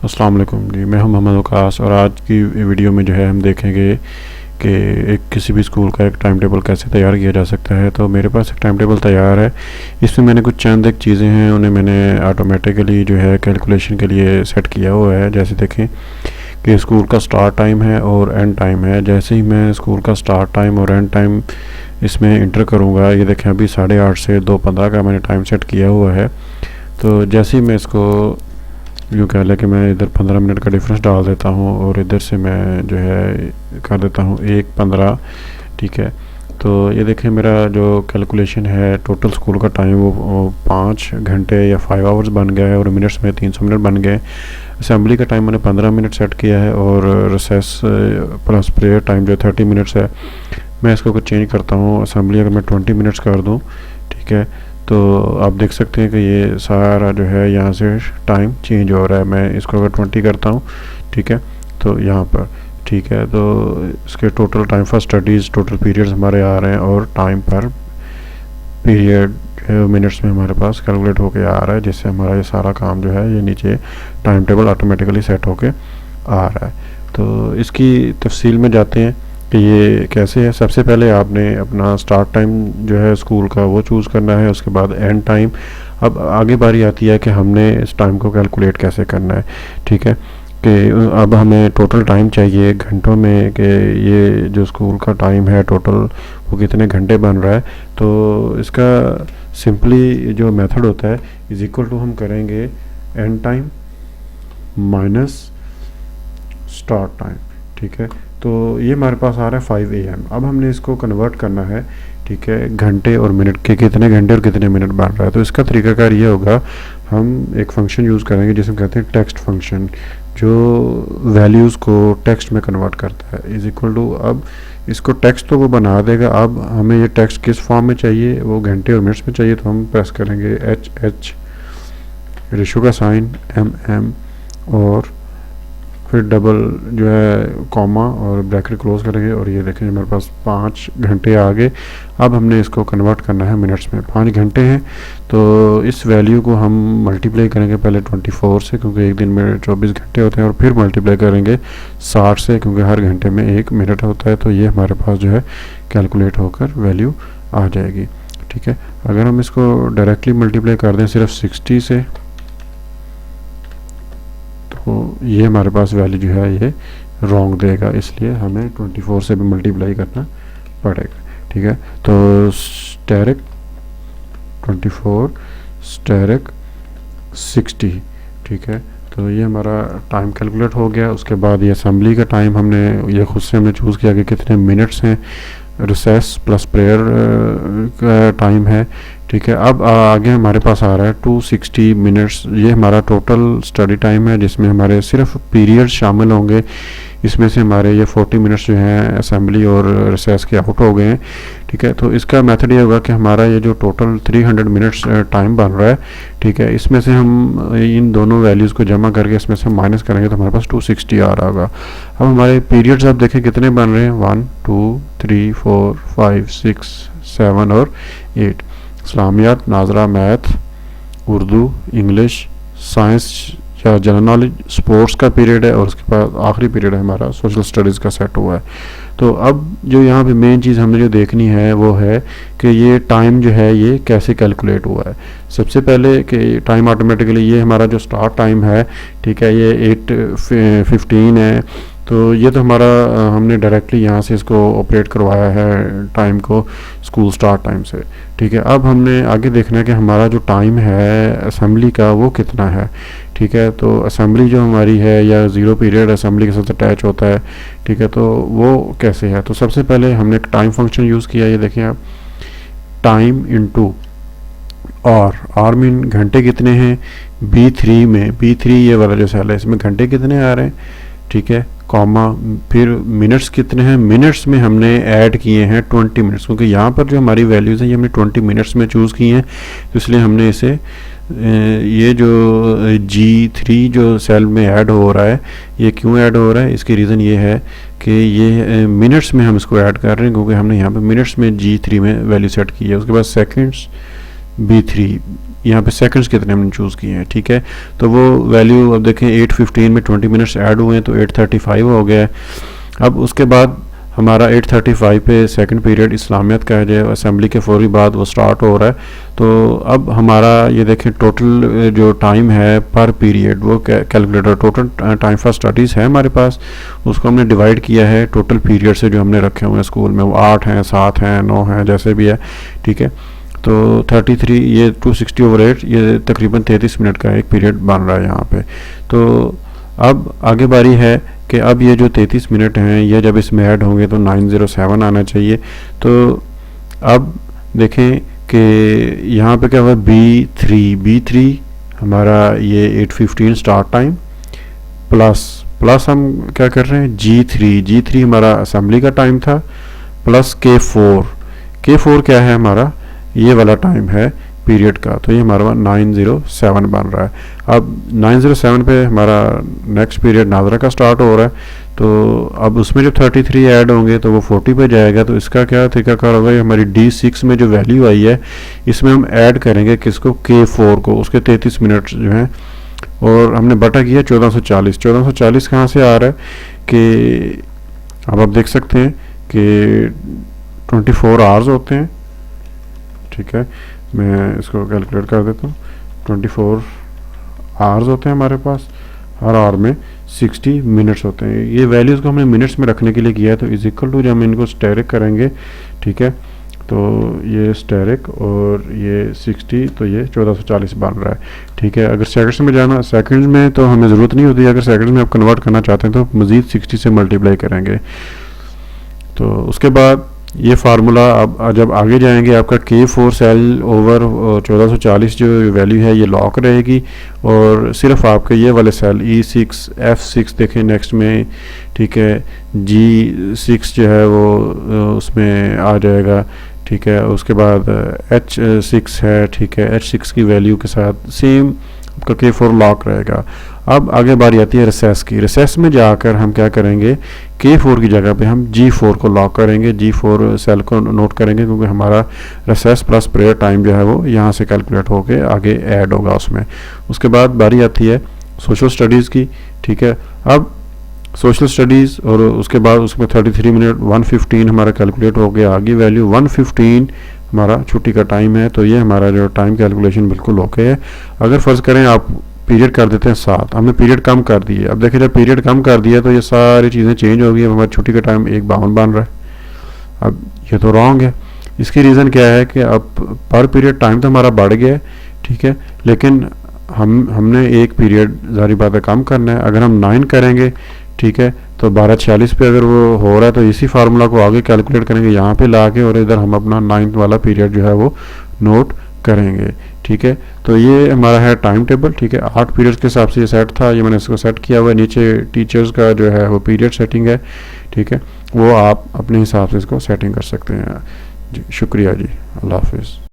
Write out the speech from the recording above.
अस्सलाम वालेकुम जी। मैं हूं मोहम्मद वकास और आज की वीडियो में जो है हम देखेंगे कि एक किसी भी स्कूल का एक टाइम टेबल कैसे तैयार किया जा सकता है। तो मेरे पास एक टाइम टेबल तैयार है। इसमें मैंने कुछ चंद एक चीज़ें हैं उन्हें मैंने ऑटोमेटिकली जो है कैलकुलेशन के लिए सेट किया हुआ है। जैसे देखें कि स्कूल का स्टार्ट टाइम है और एंड टाइम है। जैसे ही मैं स्कूल का स्टार्ट टाइम और एंड टाइम इसमें इंटर करूँगा, ये देखें अभी 8:30 से 2:15 का मैंने टाइम सेट किया हुआ है। तो जैसे ही मैं इसको यूँ कह लें कि मैं इधर 15 मिनट का डिफरेंस डाल देता हूँ और इधर से मैं जो है कर देता हूँ 1:15। ठीक है, तो ये देखें मेरा जो कैलकुलेशन है टोटल स्कूल का टाइम वो 5 घंटे या 5 आवर्स बन गया है और मिनट्स में 300 मिनट बन गए। असेंबली का टाइम मैंने 15 मिनट सेट किया है और रिसेस प्लस प्रेयर टाइम जो 30 मिनट्स है। मैं इसको कुछ चेंज करता हूँ, असेंबली अगर मैं 20 मिनट्स कर दूँ, ठीक है, तो आप देख सकते हैं कि ये सारा जो है यहाँ से टाइम चेंज हो रहा है। मैं इसको अगर 20 करता हूँ, ठीक है, तो यहाँ पर ठीक है, तो इसके total time for studies total periods हमारे आ रहे हैं और टाइम पर पीरियड मिनट्स में हमारे पास कैलकुलेट होके आ रहा है, जिससे हमारा ये सारा काम जो है ये नीचे टाइम टेबल ऑटोमेटिकली सेट होके आ रहा है। तो इसकी तफसील में जाते हैं कि ये कैसे है। सबसे पहले आपने अपना स्टार्ट टाइम जो है स्कूल का वो चूज़ करना है, उसके बाद एंड टाइम। अब आगे बारी आती है कि हमने इस टाइम को कैलकुलेट कैसे करना है। ठीक है, कि अब हमें टोटल टाइम चाहिए घंटों में कि ये जो स्कूल का टाइम है टोटल वो कितने घंटे बन रहा है। तो इसका सिंपली जो मेथड होता है इज इक्वल टू हम करेंगे and time minus start time. ठीक है, तो ये हमारे पास आ रहा है 5 AM। अब हमने इसको कन्वर्ट करना है, ठीक है, घंटे और मिनट के कितने घंटे और कितने मिनट बन रहा है। तो इसका तरीकाकार ये होगा, हम एक फंक्शन यूज़ करेंगे जिसे हम कहते हैं टेक्स्ट फंक्शन, जो वैल्यूज़ को टेक्स्ट में कन्वर्ट करता है। इज इक्वल टू, अब इसको टेक्स्ट तो वो बना देगा, अब हमें ये टेक्स्ट किस फॉर्म में चाहिए, वो घंटे और मिनट्स में चाहिए। तो हम प्रेस करेंगे HH, रेशो का साइन MM और फिर डबल जो है कॉमा और ब्रैकेट क्लोज करेंगे और ये देखें मेरे पास 5 घंटे आ गए। अब हमने इसको कन्वर्ट करना है मिनट्स में। 5 घंटे हैं तो इस वैल्यू को हम मल्टीप्लाई करेंगे पहले 24 से, क्योंकि एक दिन में 24 घंटे होते हैं, और फिर मल्टीप्लाई करेंगे 60 से, क्योंकि हर घंटे में 1 मिनट होता है। तो ये हमारे पास जो है कैलकुलेट होकर वैल्यू आ जाएगी। ठीक है, अगर हम इसको डायरेक्टली मल्टीप्लाई कर दें सिर्फ 60 से, तो ये हमारे पास वैल्यू जो है ये रॉन्ग देगा, इसलिए हमें 24 से भी मल्टीप्लाई करना पड़ेगा। ठीक है, तो स्टेरिक 24 स्टेरिक 60। ठीक है, तो ये हमारा टाइम कैलकुलेट हो गया। उसके बाद ये असेंबली का टाइम हमने ये खुद से हमने चूज़ किया कि कितने मिनट्स हैं। रिसेस प्लस प्रेयर का टाइम है। ठीक है, अब आगे हमारे पास आ रहा है 260 मिनट्स। ये हमारा टोटल स्टडी टाइम है, जिसमें हमारे सिर्फ पीरियड शामिल होंगे। इसमें से हमारे ये 40 मिनट्स जो हैं असेंबली और रिसेस के आउट हो गए हैं। ठीक है, तो इसका मेथड ये होगा कि हमारा ये जो टोटल 300 मिनट्स टाइम बन रहा है, ठीक है, इसमें से हम इन दोनों वैल्यूज़ को जमा करके इसमें से माइनस करेंगे तो हमारे पास 260 आ रहा होगा। अब हमारे पीरियड्स आप देखें कितने बन रहे हैं, 1 2 3 4 5 6 7 और 8। इस्लामियात, नाजरा, मैथ, उर्दू, इंग्लिश, साइंस या जनरल नॉलेज, स्पोर्ट्स का पीरियड है, और उसके बाद आखिरी पीरियड है हमारा सोशल स्टडीज़ का सेट हुआ है। तो अब जो यहाँ पे मेन चीज़ हमने जो देखनी है वो है कि ये टाइम जो है ये कैसे कैलकुलेट हुआ है। सबसे पहले कि टाइम ऑटोमेटिकली ये हमारा जो स्टार्ट टाइम है, ठीक है, ये 8:15 है। तो ये तो हमारा हमने डायरेक्टली यहाँ से इसको ऑपरेट करवाया है टाइम को स्कूल स्टार्ट टाइम से। ठीक है, अब हमने आगे देखना है कि हमारा जो टाइम है असेंबली का वो कितना है। ठीक है, तो असेंबली जो हमारी है या ज़ीरो पीरियड असेंबली के साथ अटैच होता है। ठीक है, तो वो कैसे है। तो सबसे पहले हमने एक टाइम फंक्शन यूज़ किया। ये देखें आप, टाइम इनटू आर मीन घंटे कितने हैं, B3 में B3 ये वाला जो सेल है इसमें घंटे कितने आ रहे हैं। ठीक है, कॉमा, फिर मिनट्स कितने हैं, मिनट्स में हमने ऐड किए हैं 20 मिनट्स, क्योंकि यहाँ पर जो हमारी वैल्यूज़ हैं ये हमने 20 मिनट्स में चूज़ की हैं। तो इसलिए हमने इसे ये जो G3 जो सेल में ऐड हो रहा है, ये क्यों ऐड हो रहा है, इसकी रीज़न ये है कि ये मिनट्स में हम इसको ऐड कर रहे हैं, क्योंकि हमने यहाँ पे मिनट्स में G3 में वैल्यू सेट की है। उसके बाद सेकंड्स B3 यहाँ पे सेकंड्स कितने हमने चूज़ किए हैं, ठीक है। तो वो वैल्यू अब देखें 8:15 में 20 मिनट्स ऐड हुए हैं तो 8:35 हो गया है। अब उसके बाद हमारा 8:35 पे सेकंड पीरियड इस्लामियत का है जो असेंबली के फौरी बाद वो स्टार्ट हो रहा है। तो अब हमारा ये देखें टोटल जो टाइम है पर पीरियड वो calculator total time for studies है हमारे पास, उसको हमने डिवाइड किया है टोटल पीरियड से जो हमने रखे हुए हैं स्कूल में, वो 8 हैं, 7 हैं, 9 हैं, जैसे भी है, ठीक है। तो 33 ये 260/8 ये तकरीबन 33 मिनट का एक पीरियड बन रहा है यहाँ पे। तो अब आगे बारी है कि अब ये जो 33 मिनट हैं ये जब इसमें ऐड होंगे तो 907 आना चाहिए। तो अब देखें कि यहाँ पे क्या हुआ, B3 हमारा ये 8:15 स्टार्ट टाइम प्लस हम क्या कर रहे हैं G3 हमारा असेंबली का टाइम था, प्लस K4 क्या है हमारा, ये वाला टाइम है पीरियड का। तो ये हमारा 907 बन रहा है। अब 907 पे हमारा नेक्स्ट पीरियड नाजरा का स्टार्ट हो रहा है। तो अब उसमें जब 33 ऐड होंगे तो वो 40 पे जाएगा। तो इसका क्या तरीकाकार होगा, हमारी D6 में जो वैल्यू आई है इसमें हम ऐड करेंगे किसको, K4 को, उसके 33 मिनट जो हैं, और हमने बटा किया 1440 कहाँ से आ रहा है कि अब आप देख सकते हैं कि 24 आवर्स होते हैं, ठीक है। मैं इसको कैलकुलेट कर देता हूँ। 24 आवर्स होते हैं हमारे पास, हर आवर में 60 मिनट्स होते हैं। ये वैल्यूज़ को हमने मिनट्स में रखने के लिए किया है। तो इज इक्वल टू जब हम इनको स्टेरिक करेंगे, ठीक है, तो ये स्टेरिक और ये 60, तो ये 1440 बन रहा है, ठीक है। अगर सेकंड्स में जाना, सेकंड्स में तो हमें ज़रूरत नहीं होती, अगर सेकंड्स में आप कन्वर्ट करना चाहते हैं तो मज़ीद 60 से मल्टीप्लाई करेंगे। तो उसके बाद ये फार्मूला अब जब आगे जाएंगे आपका K4 सेल ओवर 1440 जो वैल्यू है ये लॉक रहेगी, और सिर्फ आपके ये वाले सेल E6 F6 देखें नेक्स्ट में, ठीक है, G6 जो है वो उसमें आ जाएगा, ठीक है। उसके बाद H6 है, ठीक है, H6 की वैल्यू के साथ सेम आपका K4 लॉक रहेगा। अब आगे बारी आती है रिसेस की। रिसेस में जाकर हम क्या करेंगे, K4 की जगह पे हम G4 को लॉक करेंगे, G4 सेल को नोट करेंगे, क्योंकि हमारा रिसेस प्लस प्रेयर टाइम जो है वो यहाँ से कैलकुलेट होके आगे ऐड होगा उसमें। उसके बाद बारी आती है सोशल स्टडीज़ की, ठीक है। अब सोशल स्टडीज़ और उसके बाद उसमें 33 मिनट 1:15 हमारा कैलकुलेट हो गया, आगे वैल्यू 1:15 हमारा छुट्टी का टाइम है। तो ये हमारा जो टाइम कैलकुलेशन बिल्कुल ओके है। अगर फ़र्ज़ करें आप पीरियड कर देते हैं 7, हमने पीरियड कम कर दिए, अब देखिए जब पीरियड कम कर दिया तो ये सारी चीज़ें चेंज हो गई। अब हमारी छुट्टी का टाइम 1:52 बन रहा है। अब ये तो रॉन्ग है। इसकी रीज़न क्या है कि अब पर पीरियड टाइम तो हमारा बढ़ गया है, ठीक है, लेकिन हमने एक पीरियड ज़ाहिर बात है कम करना है। अगर हम 9 करेंगे, ठीक है, तो 12:46 पे अगर वो हो रहा है तो इसी फार्मूला को आगे कैलकुलेट करेंगे यहाँ पे ला के, और इधर हम अपना 9th वाला पीरियड जो है वो नोट करेंगे, ठीक है। तो ये हमारा है टाइम टेबल, ठीक है। 8 पीरियड्स के हिसाब से ये सेट था, ये मैंने इसको सेट किया हुआ है। नीचे टीचर्स का जो है वो पीरियड सेटिंग है, ठीक है, वो आप अपने हिसाब से इसको सेटिंग कर सकते हैं। जी शुक्रिया जी, अल्लाह हाफिज़।